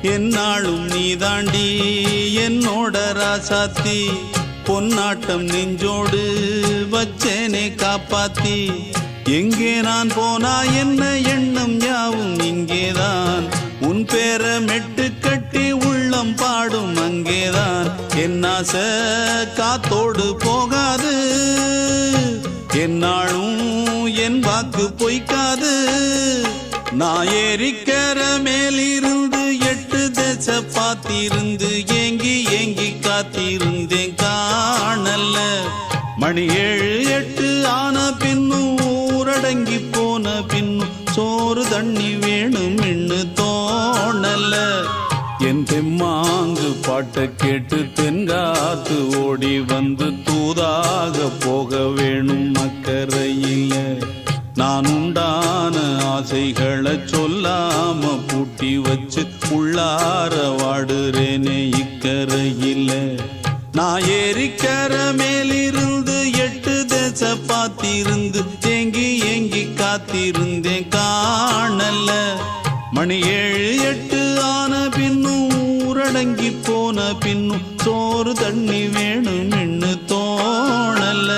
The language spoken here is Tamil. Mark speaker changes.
Speaker 1: என்னாலும் நீதாண்டி என்னோட ராசாத்தி பொன்னாட்டம் நெஞ்சோடு வச்சேனே காப்பாத்தி எங்கே நான் போனா என்ன எண்ணம் யாவும் இங்கேதான் உன் பேர மெட்டு கட்டி உள்ளம் பாடும் அங்கேதான் என் ஆசை காத்தோடு போகாது என்னாலும் என் வாக்கு பொய்க்காது நான் ஏறிக்கர மேலிருந்து 8 தேச பார்த்திருந்து ஏங்கி ஏங்கி காத்திருந்தேன் காணல்ல மணி 7 8 ஆன பின்னும் ஊரடங்கி போன பின்னும் சோறு தண்ணி வேணும் இன்னு தோணல என் தெம்மாங்கு பாட்டை கேட்டு தென்காத்து ஓடி வந்து தூதாக போக வேணும் அக்கறையில நான் உண்டான ஆசைகளை சொல்லாம பூட்டி வச்சு உள்ளார வாடுறேனே இக்கரையில நான் ஏறிக்கர மேலிருந்து 8 தேச பார்த்திருந்து ஏங்கி ஏங்கி காத்திருந்தேன் காணல மணி 7 8 ஆன பின்னும் ஊரடங்கி போன பின்னும் சோறு தண்ணி வேணும் இன்னு தோணல.